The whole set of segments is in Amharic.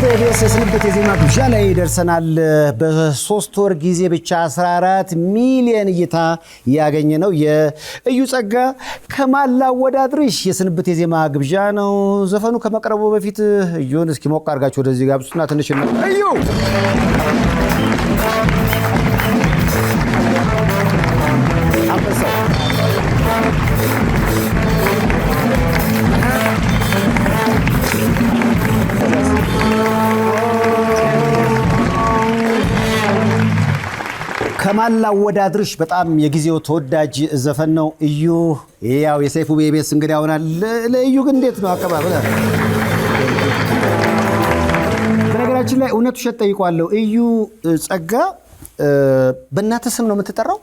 በኢቢኤስ የስንብት የዜማ ግብዣ ላይ ደርሰናል። በ3 ወር ጊዜ ብቻ 14 ሚሊዮን እይታ ያገኘ ነው የእዩ ጸጋ ከማላ ወዳድርሽ የስንብት የዜማ ግብዣ ነው። ዘፈኑ ከመቅረቡ በፊት እዩን እስኪ ሞቅ አድርጋችሁ ወደዚህ ጋብሱና ትንሽ ነው እዩ አበሰው ከማላ ወዳድርሽ በጣም የጊዜው ተወዳጅ ዘፈን ነው። እዩ ያው የሰይፉ በኢቢኤስ እንግዲህ አሁናል። ለእዩ ግን እንዴት ነው አቀባበል? በነገራችን ላይ እውነቱ ሸት ጠይቋለሁ። እዩ ጸጋ በእናትህ ስም ነው የምትጠራው?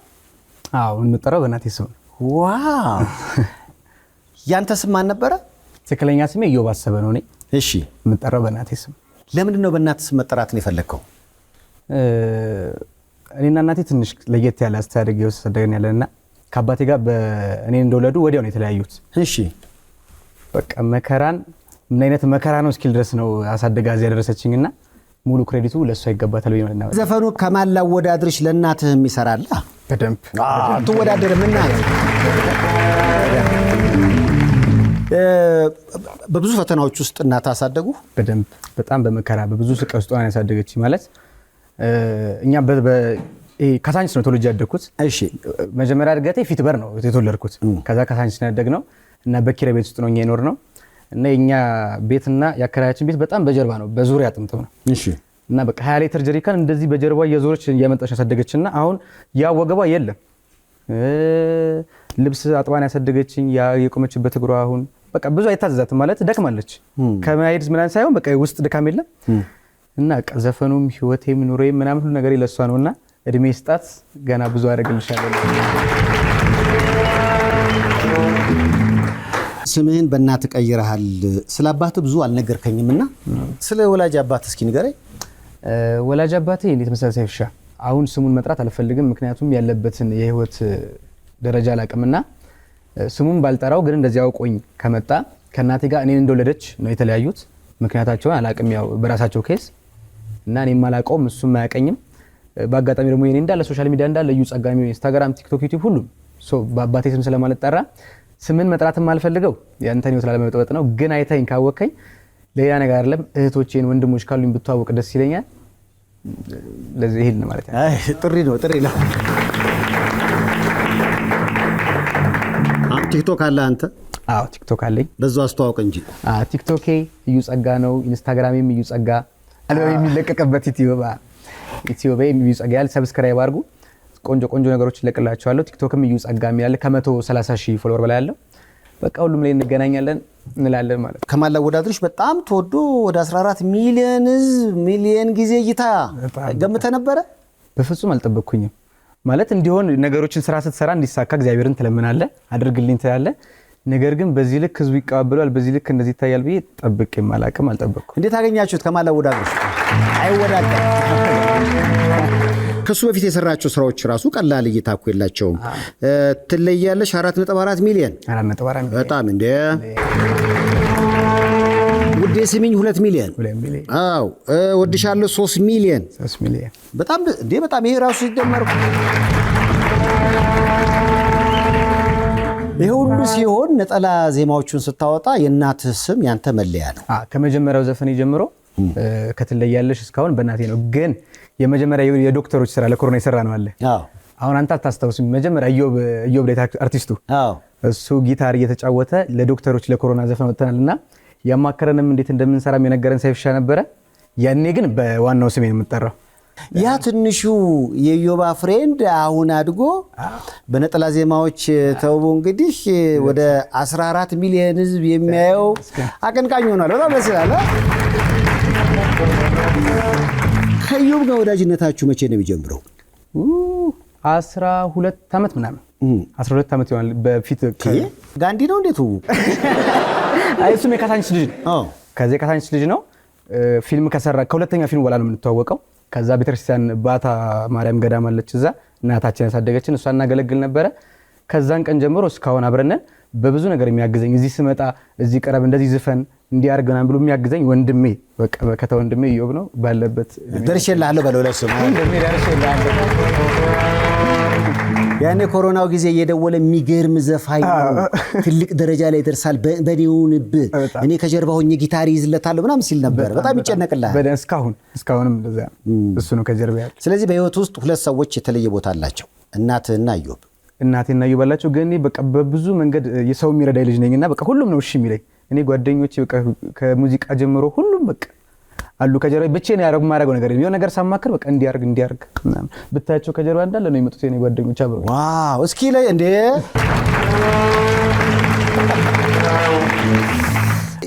አዎ የምጠራው በእናቴ ስም ነው። ዋው! ያንተ ስም ማን ነበረ? ትክክለኛ ስሜ እዮብ አሰበ ነው። እሺ የምጠራው በእናቴ ስም። ለምንድን ነው በእናትህ ስም መጠራት ነው የፈለግከው? እኔና እናቴ ትንሽ ለየት ያለ አስተዳደግ ያሰደገን ያለና ከአባቴ ጋር እኔ እንደወለዱ ወዲያው ነው የተለያዩት። እሺ በቃ መከራን ምን አይነት መከራ ነው እስኪል ድረስ ነው አሳደጋ እዚያ ያደረሰችኝና ሙሉ ክሬዲቱ ለሷ ይገባታል ብዬ ማለት ነው። ዘፈኑ ከማላ ወዳድርሽ ለእናትህም ይሰራል? በደንብ አትወዳደርም እናት? በብዙ ፈተናዎች ውስጥ እናት አሳደጉ? በደንብ በጣም በመከራ በብዙ ስቃይ ውስጥ ሆና ያሳደገች ማለት እኛ ካሳንቺስ ነው ተወልጄ ያደግኩት። እሺ መጀመሪያ እድገቴ ፊት በር ነው የተወለድኩት። ከዛ ካሳንቺስ ነው ያደግነው እና በኪራይ ቤት ውስጥ ነው የኖር ነው እና የኛ ቤትና የአከራያችን ቤት በጣም በጀርባ ነው፣ በዙሪያ ጥምጥም ነው። እሺ እና በቃ 20 ሊትር ጀሪካን እንደዚህ በጀርባ እየዞረች እያመጣች ያሳደገችና አሁን ያ ወገቧ የለም። ልብስ አጥባን ያሳደገችኝ ያ የቆመችበት እግሯ አሁን በቃ ብዙ አይታዘዛትም ማለት ደክማለች። ከመሄድ ምናምን ሳይሆን በቃ ውስጥ ድካም የለም። እና ዘፈኑም ህይወቴም ኑሮዬም ምናምን ሁሉ ነገር ይለሷ ነውና እድሜ ስጣት ገና ብዙ አደረግልሻለሁ። ስምህን በእናት ቀይረሃል። ስለ አባት ብዙ አልነገርከኝምና ስለ ወላጅ አባት እስኪ ንገረኝ። ወላጅ አባቴ እንዴት መሰለህ ሰይፍሻ፣ አሁን ስሙን መጥራት አልፈልግም ምክንያቱም ያለበትን የህይወት ደረጃ አላቅምና ስሙን ባልጠራው ግን እንደዚህ አውቆኝ ከመጣ ከእናቴ ጋር እኔን እንደወለደች ነው የተለያዩት። ምክንያታቸውን አላቅም ያው በራሳቸው ኬስ እና እኔም አላቀውም እሱም አያቀኝም። በአጋጣሚ ደግሞ የኔ እንዳለ ሶሻል ሚዲያ እንዳለ እዩ ጸጋ ነው፣ ኢንስታግራም፣ ቲክቶክ፣ ዩቲዩብ ሁሉ በአባቴ ስም ስለማልጠራ ስምን መጥራትም አልፈልገው ያንተን ነው ስላለመጠበጥ ነው። ግን አይተኝ ካወከኝ ሌላ ነገር አይደለም። እህቶቼን ወንድሞች ካሉኝ ብትዋወቅ ደስ ይለኛል። ለዚህ ይሄን ማለት ነው። አይ ጥሪ ነው። ቲክቶክ አለ አንተ? አዎ ቲክቶክ አለኝ። በዛው አስተዋውቅ እንጂ። ቲክቶኬ እዩ ጸጋ ነው። ኢንስታግራምም እዩ ጸጋ አልበም የሚለቀቅበት ዩቲዩብ እዩ ጸጋ ያለ ሰብስክራይብ አድርጉ። ቆንጆ ነገሮች ይለቅላችኋለሁ። ቲክቶክም እዩ ጸጋ የሚያለ ከ130,000 ፎሎወር በላይ ያለው በቃ ሁሉም ላይ እንገናኛለን እንላለን ማለት ነው። ከማላ ወዳድርሽ በጣም ተወዶ ወደ 14 ሚሊዮን ጊዜ እይታ ገምተህ ነበረ? በፍጹም አልጠበቅኩኝም። ማለት እንዲሆን ነገሮችን ስራ ስትሰራ እንዲሳካ እግዚአብሔርን ትለምናለህ፣ አድርግልኝ ትላለህ። ነገር ግን በዚህ ልክ ህዝቡ ይቀበላል፣ በዚህ ልክ እንደዚህ ይታያል ብዬ ጠብቄም አልጠበቅኩም። እንዴት አገኛችሁት? ከማላ ወዳድርሽ አይወዳደር። ከሱ በፊት የሰራቸው ስራዎች ራሱ ቀላል እይታ እኮ የላቸውም። ትለያለሽ 4.4 ሚሊዮን በጣም እንደ ውዴ ስሚኝ 2 ሚሊዮን። አዎ ወድሻለሁ 3 ሚሊዮን በጣም እንደ በጣም ይሄ ራሱ ሲደመር ይሄ ሁሉ ሲሆን ነጠላ ዜማዎቹን ስታወጣ የእናትህ ስም ያንተ መለያ ነው። ከመጀመሪያው ዘፈን ጀምሮ ከትለያለሽ እስካሁን በእናቴ ነው። ግን የመጀመሪያ የዶክተሮች ስራ ለኮሮና የሰራ ነው አለ። አሁን አንተ አታስታውስም? መጀመሪያ እዮብ ላይ አርቲስቱ እሱ ጊታር እየተጫወተ ለዶክተሮች ለኮሮና ዘፈን ወጥተናልና ያማከረንም እንዴት እንደምንሰራም የነገረን ሰይፍሻ ነበረ። ያኔ ግን በዋናው ስሜ ነው የምጠራው። ያ ትንሹ የዮባ ፍሬንድ አሁን አድጎ በነጠላ ዜማዎች ተውቦ እንግዲህ ወደ 14 ሚሊዮን ህዝብ የሚያየው አቀንቃኝ ሆኗል። በጣም ደስ ይላል። ከዮብ ጋር ወዳጅነታችሁ መቼ ነው የሚጀምረው? 12 ዓመት ምናምን 12 ዓመት ይሆናል። በፊት ጋንዲ ነው እንዴት? አይ እሱም የካሳንቺስ ልጅ ነው። ከዚህ የካሳንቺስ ልጅ ነው። ፊልም ከሰራ ከሁለተኛ ፊልም በኋላ ነው የምንተዋወቀው። ከዛ ቤተክርስቲያን ባታ ማርያም ገዳም አለች፣ እዛ እናታችን ያሳደገችን እሷ እናገለግል ነበረ። ከዛን ቀን ጀምሮ እስካሁን አብረን በብዙ ነገር የሚያግዘኝ እዚህ ስመጣ እዚህ ቀረብ እንደዚህ ዝፈን እንዲያርግ ምናምን ብሎ የሚያግዘኝ ወንድሜ በቃ በከታ ወንድሜ ኢዮብ ነው ባለበት ደርሼልሃለሁ በለው ለሱ ወንድሜ ደርሼልሃለሁ። ያኔ ኮሮናው ጊዜ እየደወለ የሚገርም ዘፋኝ ነው ትልቅ ደረጃ ላይ ይደርሳል በኔውንብህ እኔ ከጀርባ ሆኜ ጊታር ይዝለታለሁ ምናምን ሲል ነበር። በጣም ይጨነቅልሃል። እስካሁንም እንደዛ እሱ ነው ከጀርባ ያለው። ስለዚህ በህይወት ውስጥ ሁለት ሰዎች የተለየ ቦታ አላቸው፣ እናትህና ኢዮብ። እናቴና ኢዮብ አላቸው። ግን በቃ በብዙ መንገድ የሰው የሚረዳኝ ልጅ ነኝና በቃ ሁሉም ነው እሺ የሚለኝ። እኔ ጓደኞቼ በቃ ከሙዚቃ ጀምሮ ሁሉም በቃ አሉ ከጀርባ ብቻዬን ማድረገው ነገር የሆነ ነገር ሳማክር በቃ እንዲያርግ ምናምን ብታያቸው ከጀርባ እንዳለ ነው የመጡት የኔ ጓደኞች አብረው። ዋው እስኪ ላይ እንዴ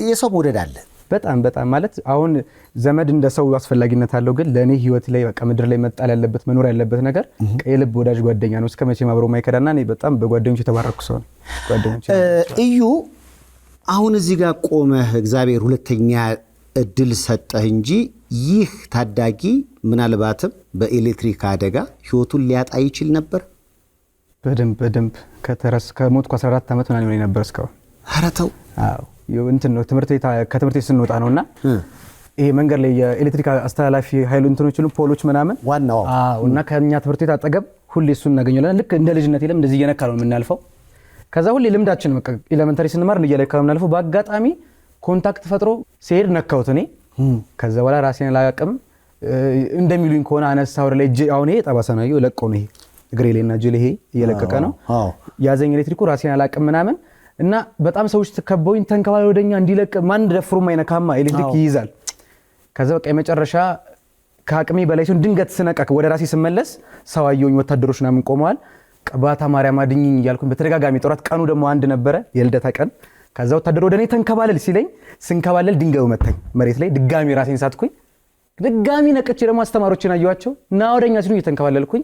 የሰው መውደድ አለ በጣም ማለት አሁን ዘመድ እንደ ሰው አስፈላጊነት አለው። ግን ለኔ ህይወት ላይ በቃ ምድር ላይ መጣል ያለበት መኖር ያለበት ነገር የልብ ወዳጅ ጓደኛ ነው። እስከመቼም አብሮ ማይከዳና እኔ በጣም በጓደኞች የተባረኩ ሰው ነኝ። ጓደኞች እዩ አሁን እዚህ ጋር ቆመህ እግዚአብሔር ሁለተኛ እድል ሰጠህ እንጂ ይህ ታዳጊ ምናልባትም በኤሌክትሪክ አደጋ ህይወቱን ሊያጣ ይችል ነበር። በደንብ ከሞትኩ 14 ዓመት ምናምን ነው ነበር እስካሁን። ኧረ ተው። አዎ እንትን ነው ከትምህርት ቤት ስንወጣ ነውና ይሄ መንገድ ላይ የኤሌክትሪክ አስተላላፊ ኃይሉ እንትኖችን ፖሎች ምናምን ዋናው እና ከኛ ትምህርት ቤት አጠገብ ሁሌ እሱን እናገኛለን። ልክ እንደ ልጅነት ይለም እንደዚህ እየነካ ነው የምናልፈው። ከዛ ሁሌ ልምዳችን በቃ ኤሌመንተሪ ስንማር እየለካ ነው የምናልፈው። በአጋጣሚ ኮንታክት ፈጥሮ ሲሄድ ነካሁት እኔ። ከዛ በኋላ ራሴን አላቀም እንደሚሉኝ ከሆነ አነሳ ወደ ላይ እጄ አሁን ይሄ ጠባሳ ነው ለቆ ነው ይሄ እግሬ ላይና እጄ ላይ ይሄ እየለቀቀ ነው ያዘኝ ኤሌክትሪኩ። ራሴን አላቀም ምናምን እና በጣም ሰዎች ተከበውኝ ተንከባለ ወደኛ እንዲለቅ ማን ደፍሮ ማይነካማ ኤሌክትሪክ ይይዛል። ከዛ በቃ የመጨረሻ ከአቅሜ በላይ ሲሆን ድንገት ስነቃ ወደ ራሴ ስመለስ ሰው አየሁኝ፣ ወታደሮች ምናምን ቆመዋል። ቀባታ ማርያም አድኝኝ እያልኩኝ በተደጋጋሚ ጠራት። ቀኑ ደግሞ አንድ ነበረ የልደታ ቀን። ከዛ ወታደር ወደ እኔ ተንከባለል ሲለኝ ስንከባለል ድንጋዩ መታኝ መሬት ላይ። ድጋሚ ራሴን ሳትኩኝ። ድጋሚ ነቅቼ ደግሞ አስተማሪዎችን አየኋቸው እና ወደኛ ሲሉ እየተንከባለልኩኝ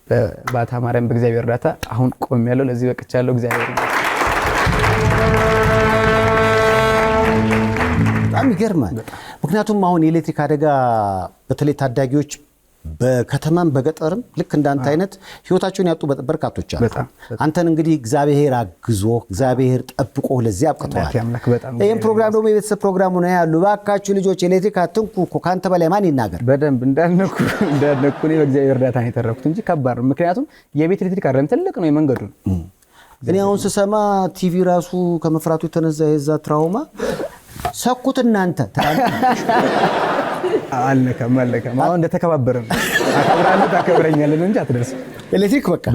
በባታ ማርያም በእግዚአብሔር እርዳታ አሁን ቆሜያለሁ። ለዚህ በቅቻለሁ። እግዚአብሔር በጣም ይገርማል። ምክንያቱም አሁን የኤሌክትሪክ አደጋ በተለይ ታዳጊዎች በከተማም በገጠርም ልክ እንዳንተ አይነት ህይወታቸውን ያጡ በርካቶች አሉ። አንተን እንግዲህ እግዚአብሔር አግዞ እግዚአብሔር ጠብቆ ለዚህ አብቅቷል። ይሄን ፕሮግራም ደግሞ የቤተሰብ ፕሮግራም ነው ያሉ። ባካችሁ ልጆች ኤሌክትሪክ አትንኩ እኮ ካንተ በላይ ማን ይናገር? በደንብ እንዳልነኩ እኔ በእግዚአብሔር እርዳታ ነው የተረፍኩት እንጂ ከባድ ነው። ምክንያቱም የቤት ኤሌክትሪክ አይደለም ትልቅ ነው የመንገዱ ነው። እኔ አሁን ስሰማ ቲቪ ራሱ ከመፍራቱ የተነሳ የዛ ትራውማ ሰኩት እናንተ አልነካም አሁን እንደተከባበረን አከብራለሁ ታከብረኛለህ እንጂ አትደርስም። ኤሌክትሪክ በቃ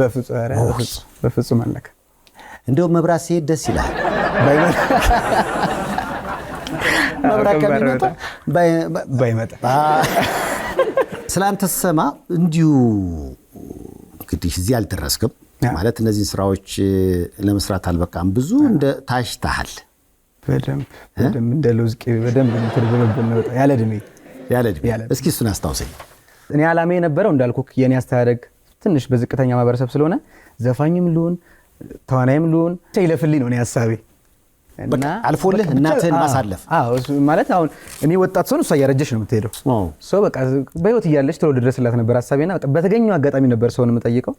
በፍጹም አልነካ። እንደውም መብራት ሲሄድ ደስ ይላል። መብራት ከሚመጣ ባይመጣ ስላንተ ስሰማ እንዲሁ እንግዲህ እዚህ አልደረስክም ማለት እነዚህን ስራዎች ለመስራት አልበቃም። ብዙ እንደ ታሽታሃል። በደንብ እንደ ለውዝ ቅቤ በደንብ ተደበበብን ነው ያለ እድሜ። እስኪ እሱን አስታውሰኝ። እኔ ዓላማዬ የነበረው እንዳልኩክ የኔ አስተዳደግ ትንሽ በዝቅተኛ ማህበረሰብ ስለሆነ ዘፋኝም ልሁን ተዋናይም ልሁን ይለፍልኝ ነው እኔ ሐሳቤ። እና አልፎልህ እናትህን ማሳለፍ ማለት አሁን እኔ ወጣት ሰው እሷ እያረጀች ነው የምትሄደው። በቃ በህይወት እያለች ተወልድ ድረስላት ነበር ሐሳቤና በተገኘው አጋጣሚ ነበር ሰውን የምጠይቀው።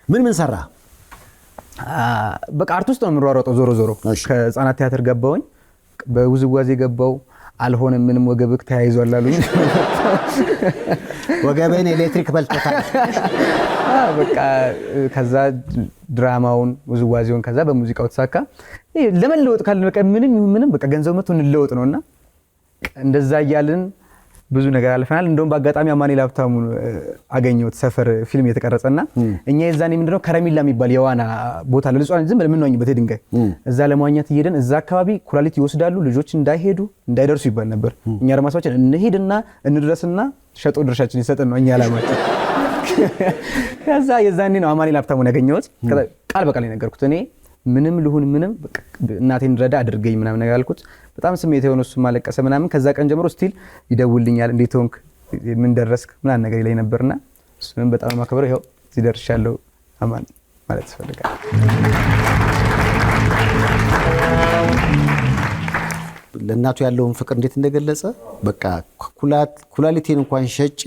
ምን ሰራ? በቃ አርት ውስጥ ነው የምሯሯጠው። ዞሮ ከህፃናት ቲያትር ገባሁኝ፣ በውዝዋዜ ገባው። አልሆነም ምንም ወገብክ ተያይዟል አሉኝ። ወገብን ኤሌክትሪክ በልቶታል። በቃ ከዛ ድራማውን ውዝዋዜውን ከዛ በሙዚቃው ተሳካ። ለመለወጥ ካለ በቃ ምንም በቃ ገንዘብ መጥቶ እንለወጥ ነውና እንደዛ እያልን ብዙ ነገር አልፈናል። እንደውም በአጋጣሚ አማኑኤል ሀብታሙን አገኘሁት ሰፈር ፊልም የተቀረጸና እኛ የዛኔ ምንድነው ከረሚላ የሚባል የዋና ቦታ ለልጇን ዝም ብለን የምንዋኝበት ድንጋይ እዛ ለመዋኘት እየሄድን እዛ አካባቢ ኩላሊት ይወስዳሉ ልጆች እንዳይደርሱ ይባል ነበር። እኛ ረማሳችን እንሄድና እንድረስና ሸጦ ድርሻችን ይሰጠን ነው እኛ አላማችን። ከዛ የዛኔ ነው አማኑኤል ሀብታሙን ያገኘሁት። ቃል በቃል ነገርኩት እኔ ምንም ልሁን ምንም እናቴን ረዳ አድርገኝ ምናምን ነገር አልኩት። በጣም ስሜት የሆነ እሱ ማለቀሰ ምናምን። ከዛ ቀን ጀምሮ ስቲል ይደውልኛል፣ እንዴት ሆንክ ምን ደረስክ ምናምን ነገር ይለኝ ነበርና እሱንም በጣም ማከብረው ይኸው እዚህ ደርሻለሁ አማን ማለት ፈልጋለሁ። ለእናቱ ያለውን ፍቅር እንዴት እንደገለጸ በቃ ኩላሊቴን እንኳን ሸጬ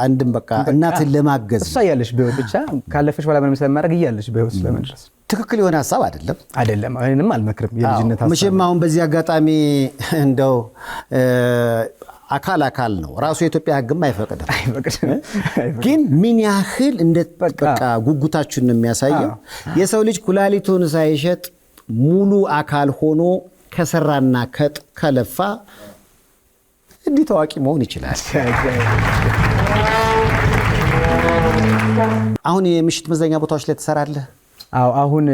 አንድም በቃ እናትን ለማገዝ እሷ ያለሽ በህይወት ብቻ ካለፈሽ በኋላ ምንም ስለማድረግ እያለሽ በህይወት ስለመድረስ ትክክል የሆነ ሀሳብ አይደለም። እኔንም አልመክርም የልጅነት ሀሳብ። መቼም አሁን በዚህ አጋጣሚ እንደው አካል ነው ራሱ የኢትዮጵያ ሕግም አይፈቅድም። ግን ምን ያህል እንደ በቃ ጉጉታችሁን የሚያሳየው የሰው ልጅ ኩላሊቱን ሳይሸጥ ሙሉ አካል ሆኖ ከሰራና ከለፋ እንዲህ ታዋቂ መሆን ይችላል። አሁን የምሽት መዝናኛ ቦታዎች ላይ ትሰራለህ? አዎ አሁን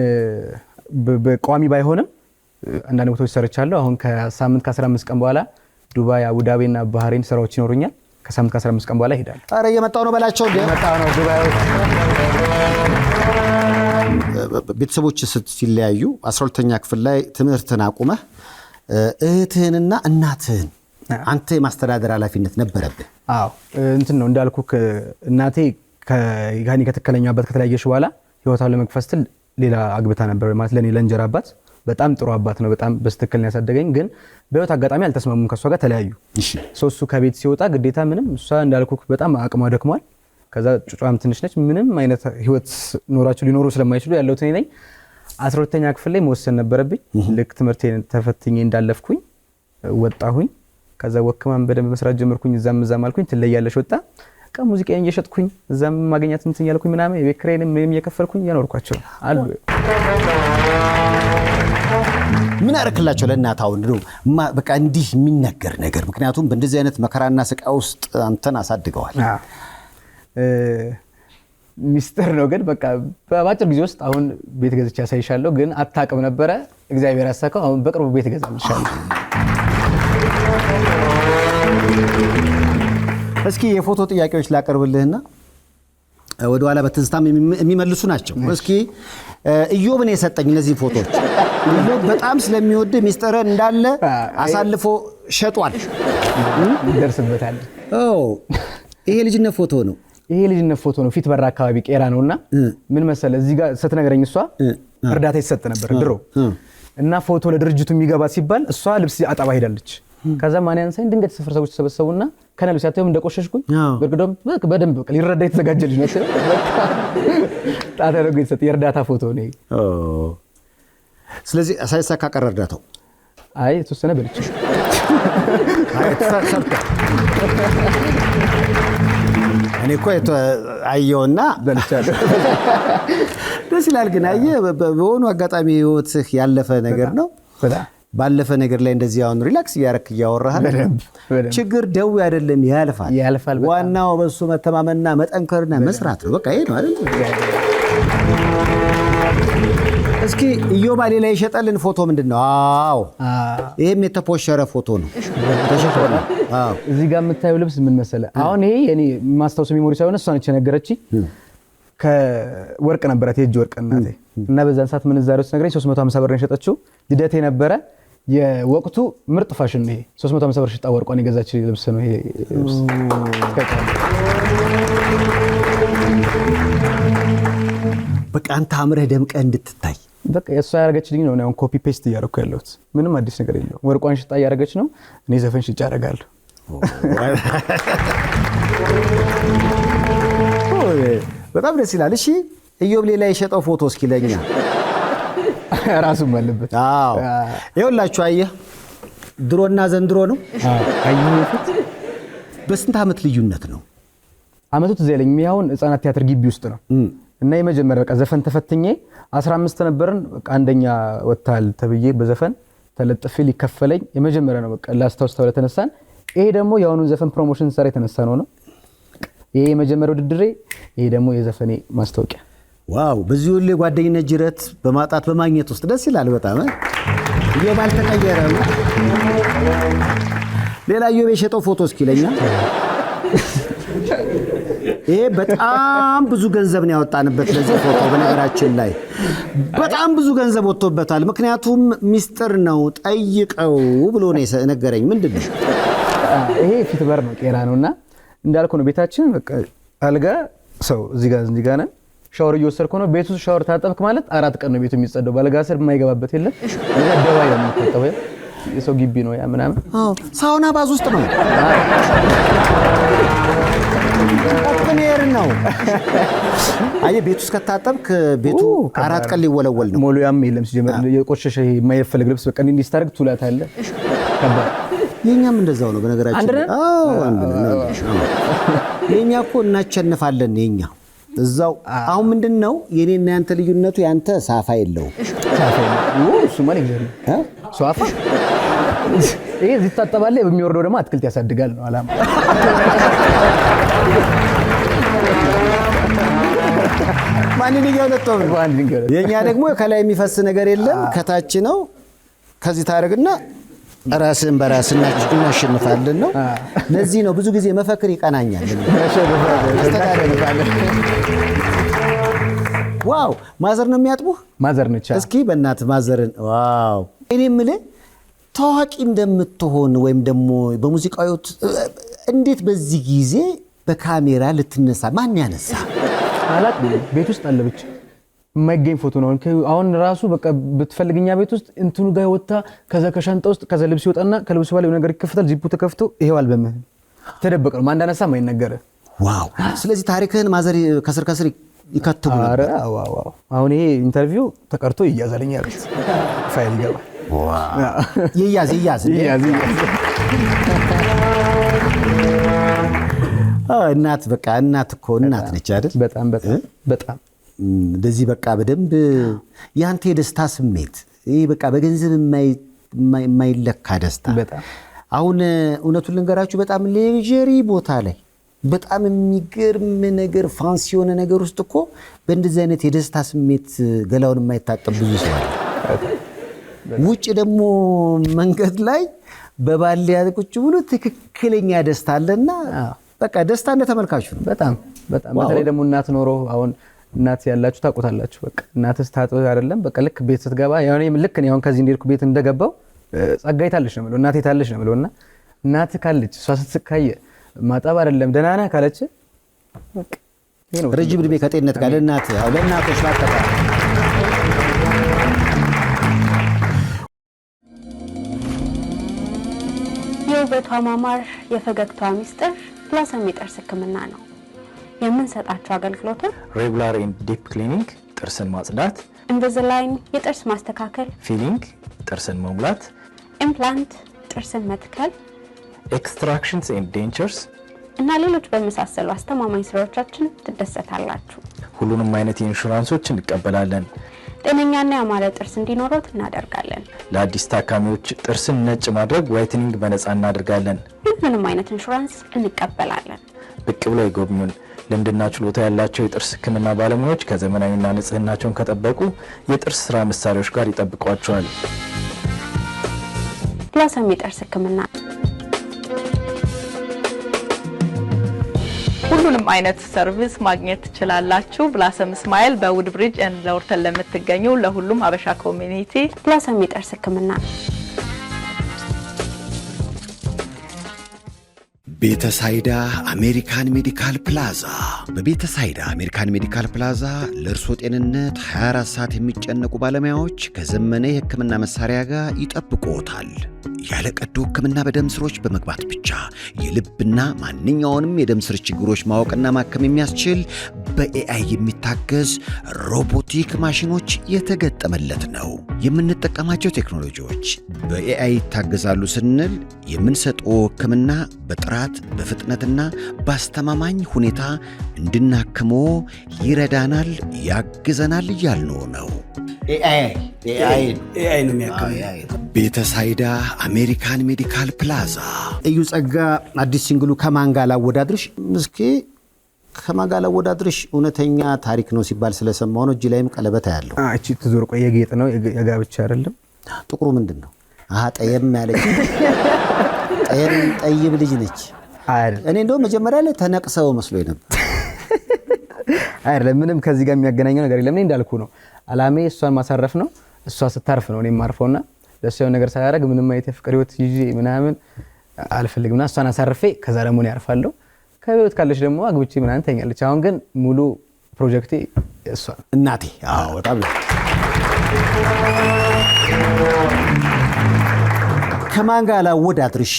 በቋሚ ባይሆንም አንዳንድ ቦታዎች ሰርቻለሁ። አሁን ከሳምንት ከ15 ቀን በኋላ ዱባይ፣ አቡዳቢ እና ባህሬን ስራዎች ይኖሩኛል። ከሳምንት ከ15 ቀን በኋላ እሄዳለሁ። ኧረ እየመጣሁ ነው በላቸው። እየመጣሁ ነው ዱባይ። ቤተሰቦች ሲለያዩ 12ኛ ክፍል ላይ ትምህርትን አቁመህ እህትህንና እናትህን አንተ የማስተዳደር ኃላፊነት ነበረብህ። አዎ እንትን ነው እንዳልኩህ እናቴ ከጋኒ ከተከለኛበት ከተለያየሽ በኋላ ህይወቷን ለመግፋት ስትል ሌላ አግብታ ነበር። ማለት ለኔ ለእንጀራ አባት በጣም ጥሩ አባት ነው። በጣም በስትክክል ነው ያሳደገኝ። ግን በህይወት አጋጣሚ አልተስማሙም። ከሷ ጋር ተለያዩ። እሱ ከቤት ሲወጣ ግዴታ ምንም እሷ እንዳልኩህ በጣም አቅሟ ደክሟል። ከዛ ጩጫም ትንሽ ነች። ምንም አይነት ህይወት ኖራቸው ሊኖሩ ስለማይችሉ ያለው እኔ ነኝ። 12ኛ ክፍል ላይ መወሰን ነበረብኝ። ልክ ትምህርቴን ተፈትኜ እንዳለፍኩኝ ወጣሁኝ። ከዛ ወክማን በደንብ መስራት ጀመርኩኝ። እዛም አልኩኝ ትለያለሽ ወጣ ሙዚቃዬን እየሸጥኩኝ እዛም ማግኘት እንትን ያልኩኝ ምናምን የቤት ኪራይንም ምንም እየከፈልኩኝ እያኖርኳቸው አሉ። ምን አረክላቸው ለእናታው ነው በቃ እንዲህ የሚነገር ነገር? ምክንያቱም በእንደዚህ አይነት መከራና ስቃይ ውስጥ አንተን አሳድገዋል። ሚስጥር ነው ግን በቃ በአጭር ጊዜ ውስጥ አሁን ቤት ገዝቼ ያሳይሻለሁ። ግን አታውቅም ነበረ። እግዚአብሔር ያሳካው። አሁን በቅርቡ ቤት ገዛልሻለሁ። እስኪ የፎቶ ጥያቄዎች ላቀርብልህና ወደ ኋላ በትዝታም የሚመልሱ ናቸው። እስኪ ኢዮብን የሰጠኝ እነዚህ ፎቶዎች ኢዮብ በጣም ስለሚወድ ሚስጥርን እንዳለ አሳልፎ ሸጧል። ይደርስበታል። ይሄ ልጅነት ፎቶ ነው። ይሄ ልጅነት ፎቶ ነው። ፊት በር አካባቢ ቄራ ነውና ምን መሰለ እዚህ ጋር ስትነግረኝ እሷ እርዳታ ይሰጥ ነበር ድሮ እና ፎቶ ለድርጅቱ የሚገባ ሲባል እሷ ልብስ አጠባ ሄዳለች። ከዛ ማን ያንሳኝ ድንገት ሰፈር ሰዎች ተሰበሰቡና ከነልብስ ያተውም እንደቆሸሽኩኝ በርግዶም በደንብ በቃ ሊረዳ የተዘጋጀ ልጅ ነው። ታታረጉ ይሰጥ የእርዳታ ፎቶ ነው። ስለዚህ ሳይሳካ ቀረ እርዳታው። አይ ተወሰነ በልጭ አይ ተሰርተ እኔ እኮ አየውና በልቻለሁ። ደስ ይላል። ግን አየህ በሆኑ አጋጣሚ ህይወትህ ያለፈ ነገር ነው። ባለፈ ነገር ላይ እንደዚህ አሁን ሪላክስ እያረክ እያወራህ ችግር ደው አይደለም ያልፋል። ዋናው በሱ መተማመንና መጠንከርና መስራት ነው። በቃ ይሄ ነው አይደል? እስኪ ኢዮብ ሌላ የሸጠልን ፎቶ ምንድነው? አዎ ይሄም የተፖሸረ ፎቶ ነው። ተሸፈነ። አዎ እዚህ ጋር የምታየው ልብስ ምን መሰለ? አሁን ይሄ የኔ ማስታወስ ሜሞሪ ሳይሆን እሷ ነች የነገረችኝ። ከወርቅ ነበራት የእጅ ወርቅ እናቴ እና በዛን ሰዓት ምንዛሬው ነግረኝ 350 ብር ነው የሸጠችው። ልደቴ ነበረ የወቅቱ ምርጥ ፋሽን ነው። 350 ብር ሽጣ ወርቋን የገዛች ልብስ ነው ይሄ ልብስ። በቃ አንተ አምረህ ደምቀህ እንድትታይ በቃ እሷ ያደረገችልኝ ነው። አሁን ኮፒ ፔስት እያደረኩ ያለሁት ምንም አዲስ ነገር የለው። ወርቋን ሽጣ እያደረገች ነው። እኔ ዘፈን ሽጫ አደርጋለሁ። በጣም ደስ ይላል። እሺ ኢዮብ ሌላ የሸጠው ፎቶ እስኪ ለኛ ራሱም አለበት። አዎ ይኸውላችሁ አየህ ድሮና ዘንድሮ ነው። አየሁት። በስንት ዓመት ልዩነት ነው? አመቱ ትዝ ይለኝ። አሁን ህፃናት ቲያትር ግቢ ውስጥ ነው እና የመጀመሪያ በቃ ዘፈን ተፈትኜ 15 ነበርን። በቃ አንደኛ ወጣል ተብዬ በዘፈን ተለጥፌ ሊከፈለኝ የመጀመሪያ ነው። በቃ ላስታውስ ተብለ ተነሳን። ይሄ ደግሞ የአሁኑን ዘፈን ፕሮሞሽን ሰራ የተነሳ ነው። ይሄ የመጀመሪያው ውድድሬ፣ ይሄ ደግሞ የዘፈኔ ማስታወቂያ። ዋው! በዚህ ሁሉ ጓደኝነት ጅረት በማጣት በማግኘት ውስጥ ደስ ይላል በጣም። ኢዮብ አልተቀየረም። ሌላ ኢዮብ የሸጠው ፎቶ እስኪ ለኛ። ይሄ በጣም ብዙ ገንዘብ ነው ያወጣንበት ለዚህ ፎቶ። በነገራችን ላይ በጣም ብዙ ገንዘብ ወጥቶበታል። ምክንያቱም ሚስጥር ነው ጠይቀው ብሎ ነው የነገረኝ። ምንድነው ይሄ? ፊት በር ነው ቄራ ነውና እንዳልኩ ነው ቤታችን። በቃ አልጋ ሰው እዚህ ጋር ነን። ሻወር እየወሰድኩ ነው። ቤቱ ሻወር ታጠብክ ማለት 4 ቀን ነው ቤቱ የሚጸደው። ባልጋ ስር የማይገባበት የለም። እዛ ደባይ ነው የምትጠበው። የሰው ግቢ ነው ያ ምናምን። ሳውና ባዝ ውስጥ ነው። ኦፕኔር ነው። አየህ ቤት ውስጥ ከታጠብክ ቤቱ 4 ቀን ሊወለወል ነው። ሞሉያም የለም ሲጀመር የቆሸሸ የማይፈልግ ልብስ በቃ እንዲህ ስታደርግ ትውላታለህ። ከባድ የኛም እንደዛው ነው በነገራችን። የኛ እኮ እናቸንፋለን የኛ እዛው። አሁን ምንድነው የኔና ያንተ ልዩነቱ? ያንተ ሳፋ የለውም። እሱ ማለት ነው ሷፋ ይሄ ይታጠባል፣ በሚወርደው ደግሞ አትክልት ያሳድጋል ነው አላማ። ማንን ይገለጣው? የኛ ደግሞ ከላይ የሚፈስ ነገር የለም፣ ከታች ነው። ከዚህ ታረግና ራስን በራስ እናሸንፋለን ነው። ለዚህ ነው ብዙ ጊዜ መፈክር ይቀናኛል። ዋው ማዘር ነው የሚያጥቡህ? ማዘር ነች። እስኪ በእናትህ ማዘርን ዋው። እኔ የምልህ ታዋቂ እንደምትሆን ወይም ደግሞ በሙዚቃው እንዴት በዚህ ጊዜ በካሜራ ልትነሳ ማን ያነሳ? አላውቅም። ቤት ውስጥ አለ ብቻ የማይገኝ ፎቶ ነው። አሁን ራሱ በቃ ብትፈልግኛ ቤት ውስጥ እንትኑ ጋር ወጣ፣ ከዛ ከሻንጣ ውስጥ ከዛ ልብስ ይወጣና ከልብሱ በላይ ነገር ይከፈታል። ዚፑ ተከፍቶ ይሄው አልበምህ ተደበቀ ነው። ማን እንዳነሳ ማይነገር። ዋው። ስለዚህ ታሪክህን ማዘር ከስር ከስር ይከትቡ ነበር። አረ ዋው። አሁን ይሄ ኢንተርቪው ተቀርቶ ይያዛልኝ ያሉት ፋይል ይገባል። ይያዝ እናት በቃ እናት እኮ እናት ነች አይደል? በጣም እንደዚህ በቃ በደንብ ያንተ የደስታ ስሜት ይሄ በቃ በገንዘብ የማይለካ ደስታ። አሁን እውነቱን ልንገራችሁ በጣም ሌጀሪ ቦታ ላይ በጣም የሚገርም ነገር ፋንሲ የሆነ ነገር ውስጥ እኮ በእንደዚህ አይነት የደስታ ስሜት ገላውን የማይታጠብ ብዙ ሰው አለ። ውጭ ደግሞ መንገድ ላይ በባሊያ ቁጭ ብሎ ትክክለኛ ደስታ አለና በቃ ደስታ እንደተመልካቹ ነው። በጣም በተለይ ደግሞ እናት ኖሮ አሁን እናት ያላችሁ ታውቁታላችሁ። በቃ እናትስ ታጥበህ አይደለም በቃ ልክ ቤት ስትገባ ያኔ ልክ ነው። አሁን ከዚህ እንደርኩ ቤት እንደገባው ጸጋይ ታለሽ ነው ማለት እናቴ ታለሽ ነው ማለውና እናት ካለች እሷ ስትካየ ማጣብ አይደለም ደህና ነህ ካለች በቃ ረጅም ዕድሜ ከጤንነት ጋር ለእናት ለእናቶች ማጣጣ የውበቷ ማማር የፈገግቷ ሚስጥር ብላሰም የጥርስ ሕክምና ነው። የምንሰጣቸው አገልግሎቶች ሬጉላር ኤንድ ዲፕ ክሊኒንግ ጥርስን ማጽዳት፣ ኢንቪዚላይን የጥርስ ማስተካከል፣ ፊሊንግ ጥርስን መሙላት፣ ኢምፕላንት ጥርስን መትከል፣ ኤክስትራክሽንስ ኤንድ ዴንቸርስ እና ሌሎች በመሳሰሉ አስተማማኝ ስራዎቻችን ትደሰታላችሁ። ሁሉንም አይነት ኢንሹራንሶች እንቀበላለን። ጤነኛና ያማረ ጥርስ እንዲኖሮት እናደርጋለን። ለአዲስ ታካሚዎች ጥርስን ነጭ ማድረግ ዋይትኒንግ በነፃ እናደርጋለን። ሁሉንም አይነት ኢንሹራንስ እንቀበላለን። ብቅ ብለው ይጎብኙን። ልምድና ችሎታ ያላቸው የጥርስ ህክምና ባለሙያዎች ከዘመናዊና ንጽህናቸውን ከጠበቁ የጥርስ ስራ መሳሪያዎች ጋር ይጠብቋቸዋል። ብላሰም የጥርስ ህክምና ሁሉንም አይነት ሰርቪስ ማግኘት ትችላላችሁ። ብላሰም ስማይል በውድ ብሪጅ ኤንድ ለወርተን ለምትገኙ ለሁሉም አበሻ ኮሚኒቲ ብላሰም የጥርስ ህክምና። ቤተሳይዳ አሜሪካን ሜዲካል ፕላዛ። በቤተሳይዳ አሜሪካን ሜዲካል ፕላዛ ለእርሶ ጤንነት 24 ሰዓት የሚጨነቁ ባለሙያዎች ከዘመነ የህክምና መሳሪያ ጋር ይጠብቅዎታል። ያለ ቀዶ ህክምና በደም ስሮች በመግባት ብቻ የልብና ማንኛውንም የደም ስር ችግሮች ማወቅና ማከም የሚያስችል በኤአይ የሚታገዝ ሮቦቲክ ማሽኖች የተገጠመለት ነው። የምንጠቀማቸው ቴክኖሎጂዎች በኤአይ ይታገዛሉ ስንል የምንሰጠው ህክምና በጥራት በፍጥነትና በአስተማማኝ ሁኔታ እንድናክሞ ይረዳናል፣ ያግዘናል እያልነው ነው። ኤአይ ነው የሚያከመው። ቤተሳይዳ አሜሪካን ሜዲካል ፕላዛ። እዩ ጸጋ አዲስ ሲንግሉ ከማን ጋር ላወዳድርሽ? እስኪ ከማን ጋር ላወዳድርሽ እውነተኛ ታሪክ ነው ሲባል ስለሰማሁ ነው። እጅ ላይም ቀለበት ያለው እቺ ትዞር ቆየ ጌጥ ነው የጋብቻ አይደለም። ጥቁሩ ምንድን ነው? ጠየም ያለች ጠይብ ልጅ ነች አይደል? እኔ እንደው መጀመሪያ ላይ ተነቅሰው መስሎኝ ነበር። አይደለም ምንም ከዚህ ጋር የሚያገናኘው ነገር የለም። እኔ እንዳልኩ ነው አላሜ እሷን ማሳረፍ ነው። እሷ ስታርፍ ነው እኔ ማርፈውና ለእሷ ነገር ሳያደርግ ምንም አይነት የፍቅር ህይወት ይዤ ምናምን አልፈልግምና እሷን አሳርፌ ከዛ ደግሞ ነው ያርፋለሁ። ከህይወት ካለች ደግሞ አግብቼ ምናምን ተኛለች። አሁን ግን ሙሉ ፕሮጀክቴ እሷ እናቴ። አዎ በጣም ከማን ጋር ላወዳድርሽ?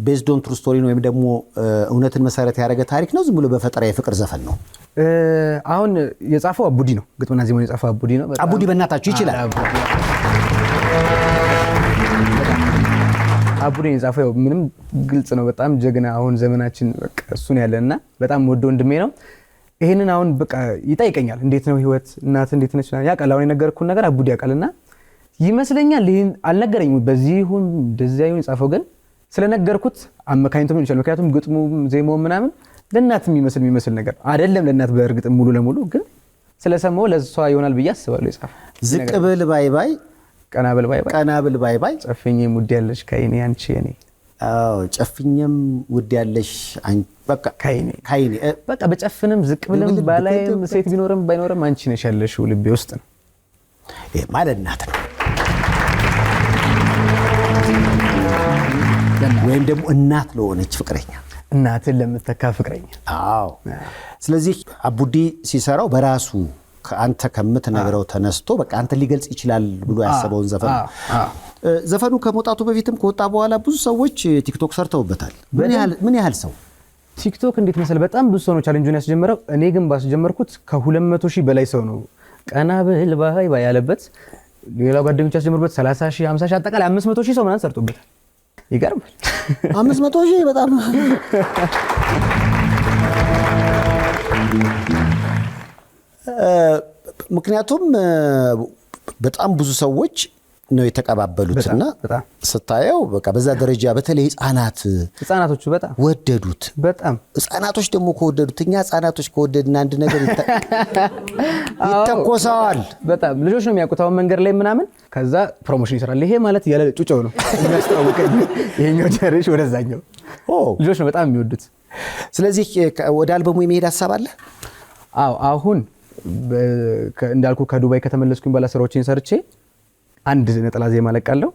ቤዝድ ኦን ትሩ ስቶሪ ነው ወይም ደግሞ እውነትን መሰረት ያደረገ ታሪክ ነው? ዝም ብሎ በፈጠራ የፍቅር ዘፈን ነው? አሁን የጻፈው አቡዲ ነው። ግጥምና ዜማውን የጻፈው አቡዲ ነው። አቡዲ በእናታችሁ ይችላል። አቡዲ የጻፈው ምንም ግልጽ ነው። በጣም ጀግና አሁን ዘመናችን በቃ እሱ ነው ያለና በጣም ወዶ ወንድሜ ነው። ይሄንን አሁን በቃ ይጠይቀኛል፣ እንዴት ነው ህይወት እናት እንዴት ነች? ያውቃል። አሁን የነገርኩን ነገር አቡዲ ያውቃልና ይመስለኛል ይሄን አልነገረኝም። በዚህ ይሁን እንደዚያ ይሁን የጻፈው ግን ስለነገርኩት አመካኝቶ ምን ይችላል። ምክንያቱም ግጥሙ ዜማው ምናምን ለእናት የሚመስል ነገር አይደለም። ለእናት በእርግጥ ሙሉ ለሙሉ ግን ስለሰማው ለሷ ይሆናል ብዬ አስባለሁ የጻፈው። ዝቅ ብል ባይ ባይ ቀና ብል ባይ ባይ ቀና ብል ባይ ባይ ጨፍኜም ውድ ያለሽ ከይኔ አንቺ የኔ ጨፍኜም ውድ ያለሽ በቃ ከይኔ በቃ በጨፍንም ዝቅ ብልም ባላይም ሴት ቢኖርም ባይኖርም አንቺ ነሽ ያለሽው ልቤ ውስጥ ነው። ይሄ ማለት እናት ነው ወይም ደግሞ እናት ለሆነች ፍቅረኛ፣ እናትን ለምትተካ ፍቅረኛ። አዎ። ስለዚህ አቡዲ ሲሰራው በራሱ አንተ ከምትነግረው ተነስቶ በቃ አንተ ሊገልጽ ይችላል ብሎ ያሰበውን ዘፈን ዘፈኑ ከመውጣቱ በፊትም ከወጣ በኋላ ብዙ ሰዎች ቲክቶክ ሰርተውበታል። ምን ያህል ሰው? ቲክቶክ እንዴት መሰለ በጣም ብዙ ሰው ነው ቻሌንጁን ያስጀመረው። እኔ ግን ባስጀመርኩት ከ200,000 በላይ ሰው ነው ቀና ብል ባይ ባይ ያለበት። ሌላ ጓደኞች ያስጀምሩበት 30,000 50,000 አጠቃላይ 500,000 ሰው ምናምን ሰርቶበታል። ይገርማል። 500,000 በጣም ምክንያቱም በጣም ብዙ ሰዎች ነው የተቀባበሉትና ስታየው በቃ በዛ ደረጃ በተለይ ህፃናቶቹ በጣም ወደዱት። በጣም ህፃናቶች ደግሞ ከወደዱት እኛ ህፃናቶች ከወደድና አንድ ነገር ይተኮሳል። በጣም ልጆች ነው የሚያውቁት አሁን መንገድ ላይ ምናምን ከዛ ፕሮሞሽን ይሰራል። ይሄ ማለት ያለ ጩጨው ነው የሚያስተዋውቀኝ። ይሄኛው ጀርሽ ወደዛኛው ልጆች ነው በጣም የሚወዱት። ስለዚህ ወደ አልበሙ የመሄድ ሐሳብ አለ? አዎ አሁን እንዳልኩ ከዱባይ ከተመለስኩኝ በኋላ ስራዎችን ሰርቼ አንድ ነጠላ ዜማ ለቃለሁ።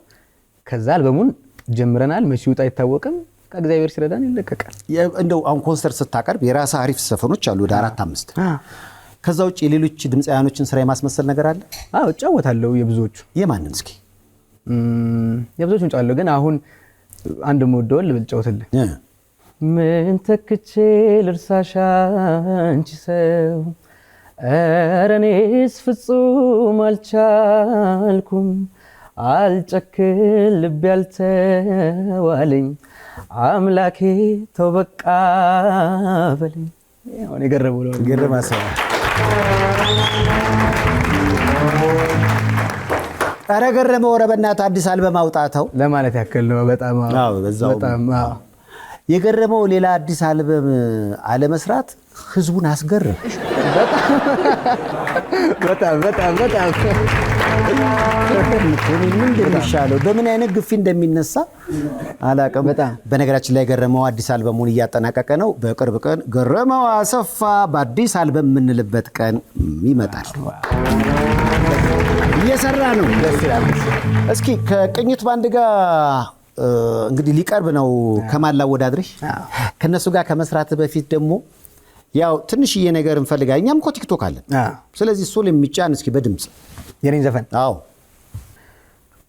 ከዛ አልበሙን ጀምረናል። መቼ ይውጣ አይታወቅም። ከእግዚአብሔር ሲረዳን ይለቀቃል። እንደው አሁን ኮንሰርት ስታቀርብ የራስህ አሪፍ ዘፈኖች አሉ ወደ 4-5። ከዛ ውጭ የሌሎች ድምፃውያኖችን ስራ የማስመሰል ነገር አለ? አዎ እጫወታለሁ። የብዙዎቹ የማንን? እስኪ የብዙዎቹን እጫወታለሁ። ግን አሁን አንድ የምወደውን ልጫወትልህ። ምን ተክቼ ልርሳሽ አንቺ ሰው ኧረ እኔስ ፍጹም አልቻልኩም አልጨክን ልቤ ያልተዋለኝ አምላኬ ተው በቃ በለኝ። አሁን የገረመው ነው ገረማ ሰው ኧረ ገረመው ኧረ በእናትህ አዲስ አልበም አውጣተው ለማለት ያክል ነው። በጣም በጣም የገረመው ሌላ አዲስ አልበም አለመስራት ህዝቡን አስገረም። በጣም ምንድን ይሻለው በምን አይነት ግፊ እንደሚነሳ አላውቅም። በነገራችን ላይ ገረመው አዲስ አልበሙን እያጠናቀቀ ነው። በቅርብ ቀን ገረመው አሰፋ በአዲስ አልበም የምንልበት ቀን ይመጣል። እየሰራ ነው። እስኪ ከቅኝት ባንድ ጋር እንግዲህ ሊቀርብ ነው ከማላ ወዳድርሽ። ከነሱ ጋር ከመስራት በፊት ደግሞ ያው ትንሽዬ ነገር እንፈልጋለን። እኛም እኮ ቲክቶክ አለን። ስለዚህ እሱ የሚጫን እስኪ በድምጽ የኔን ዘፈን አዎ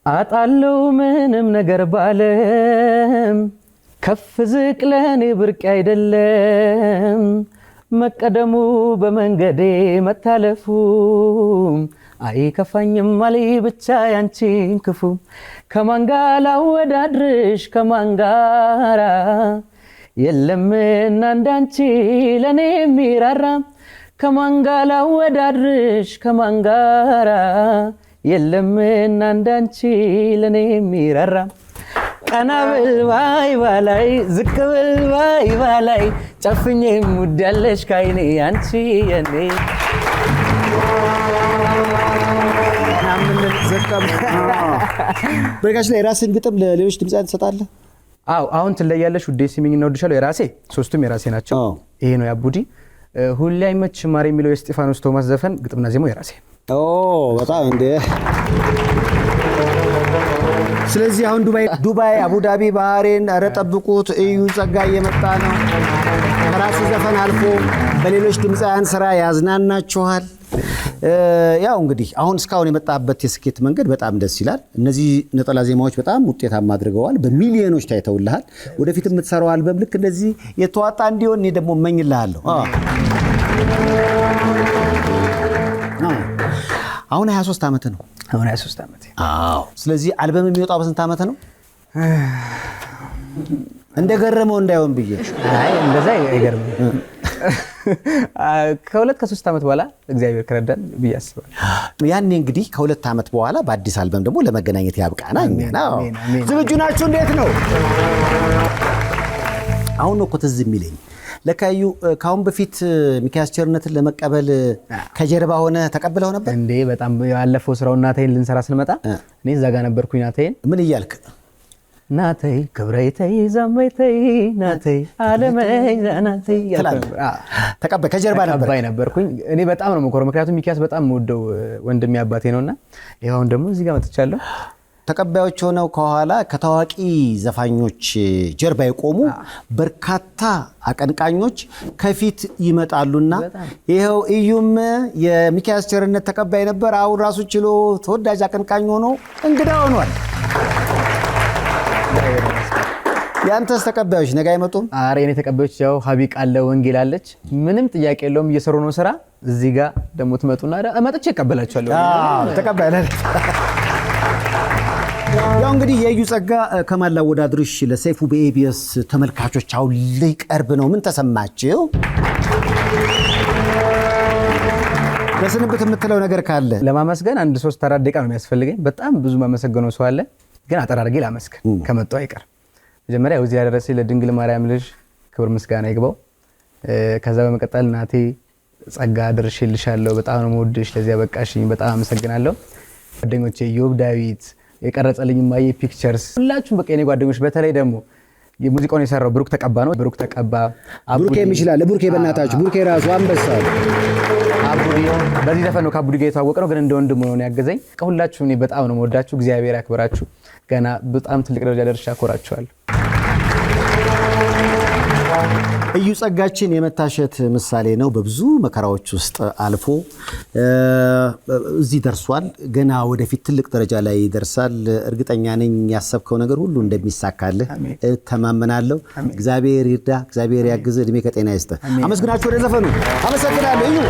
አጣለው ምንም ነገር ባለም ከፍ ዝቅ ለኔ ብርቅ አይደለም መቀደሙ በመንገዴ መታለፉ አይከፋኝም አለይ ብቻ ያንቺን ክፉ ከማን ጋር ላወዳድርሽ ከማን ጋራ የለምና እንዳንቺ ለኔ የሚራራ ከማን ጋር ላወዳድርሽ ከማን ጋራ የለምና እንዳንቺ ለኔ የሚራራ ቀና ብል ባይ ባላይ ዝቅ ብል ባይ ባላይ ጨፍኜም ውድ ያለሽ ከይኔ አንቺ የኔ በጋሽ ላይ ራስን ግጥም ለሌሎች ድምፃውያን ትሰጣለህ? አዎ አሁን ትለያለሽ ውዴ ሲሚኝ ነው ወድሻለሁ የራሴ ሶስቱም የራሴ ናቸው። ይሄ ነው ያቡዲ ሁሌ አይመች ማር የሚለው የስጢፋኖስ ቶማስ ዘፈን ግጥምና ዜማው የራሴ። በጣም እንደ ስለዚህ አሁን ዱባይ፣ አቡዳቢ፣ ባህሬን ኧረ ጠብቁት። እዩ ጸጋ እየመጣ ነው። ከራሱ ዘፈን አልፎ በሌሎች ድምፃውያን ስራ ያዝናናችኋል። ያው እንግዲህ አሁን እስካሁን የመጣበት የስኬት መንገድ በጣም ደስ ይላል። እነዚህ ነጠላ ዜማዎች በጣም ውጤታማ አድርገዋል። በሚሊዮኖች ታይተውልሃል። ወደፊት የምትሰራው አልበም ልክ እንደዚህ የተዋጣ እንዲሆን እኔ ደግሞ እመኝልሃለሁ። አሁን 23 ዓመት ነው። አሁን 23 ዓመት። አዎ። ስለዚህ አልበም የሚወጣው በስንት ዓመት ነው? እንደገረመው እንዳይሆን ብዬ። አይ እንደዛ አይገርምም። ከ2-3 ዓመት በኋላ እግዚአብሔር ከረዳን ብዬ አስባለሁ። ያኔ እንግዲህ ከ2 ዓመት በኋላ በአዲስ አልበም ደግሞ ለመገናኘት ያብቃና እኛና ዝግጁ ናችሁ? እንዴት ነው? አሁን ነው እኮ ትዝ የሚለኝ ለካዩ ካሁን በፊት ሚካኤል ቸርነትን ለመቀበል ከጀርባ ሆነ ተቀብለው ነበር እንዴ? በጣም ያለፈው ስራው እናቴን ልንሰራ ስንመጣ እኔ እዛ ጋር ነበርኩኝ። ናቴን ምን እያልክ ናተይ ክብረይተይ ዘመይተይ ናተይ አለመይ ናተይ ተቀበል ከጀርባ ነበርኩኝ። እኔ በጣም ነው መኮረ ምክንያቱም ሚካኤል በጣም ወደው ወንድሜ አባቴ ነውና ይሄውን ደግሞ እዚህ ጋር መጥቻለሁ። ተቀባዮች ሆነው ከኋላ ከታዋቂ ዘፋኞች ጀርባ የቆሙ በርካታ አቀንቃኞች ከፊት ይመጣሉና ይሄው እዩም የሚካኤል ቸርነት ተቀባይ ነበር። አሁን ራሱ ችሎ ተወዳጅ አቀንቃኝ ሆኖ እንግዳ ሆኗል። ያንተስ ተቀባዮች ነገ አይመጡም? ኧረ የኔ ተቀባዮች ያው ሀቢቅ አለ ወንጌል አለች ምንም ጥያቄ የለውም እየሰሩ ነው ስራ። እዚህ ጋር ደግሞ ትመጡና መጥቼ እቀበላችኋለሁ። ተቀባይ ነህ። ያው እንግዲህ የእዩ ጸጋ ከማን ላወዳድርሽ ለሰይፉ በኢቢኤስ ተመልካቾች አሁን ሊቀርብ ነው። ምን ተሰማችሁ? በስንብት የምትለው ነገር ካለ? ለማመስገን 1-3-4 ደቂቃ ነው የሚያስፈልገኝ። በጣም ብዙ ማመሰግነው ሰው አለ፣ ግን አጠራርጌ ላመስገን ከመጣው አይቀር። መጀመሪያ እዚህ ያደረሰኝ ለድንግል ማርያም ልጅ ክብር ምስጋና ይግባው። ከዛ በመቀጠል እናቴ ጸጋ ደርሼልሻለሁ፣ በጣም ነው የምወድሽ፣ ለዚያ በቃሽኝ፣ በጣም አመሰግናለሁ። ጓደኞቼ ዮብ ዳዊት የቀረጸልኝ ማየ ፒክቸርስ፣ ሁላችሁም በቃ የኔ ጓደኞች፣ በተለይ ደግሞ የሙዚቃውን የሰራው ብሩክ ተቀባ ነው። ብሩክ ተቀባ ብሩክ የሚችላል። ብሩክ በእናታችሁ ብሩክ ራሱ አንበሳ አቡዲ በዚህ ዘፈን ነው ከአቡዲ ጋር የተዋወቀ ነው፣ ግን እንደ ወንድም ነው ያገዘኝ። ከሁላችሁም እኔ በጣም ነው የምወዳችሁ። እግዚአብሔር ያክብራችሁ። ገና በጣም ትልቅ ደረጃ ደርሼ አኮራችኋለሁ። እዩ ጸጋችን የመታሸት ምሳሌ ነው። በብዙ መከራዎች ውስጥ አልፎ እዚህ ደርሷል። ገና ወደፊት ትልቅ ደረጃ ላይ ይደርሳል። እርግጠኛ ነኝ ያሰብከው ነገር ሁሉ እንደሚሳካልህ ተማመናለሁ። እግዚአብሔር ይርዳ፣ እግዚአብሔር ያግዝ፣ እድሜ ከጤና ይስጥ። አመስግናችሁ ወደ ዘፈኑ። አመሰግናለሁ እዩ።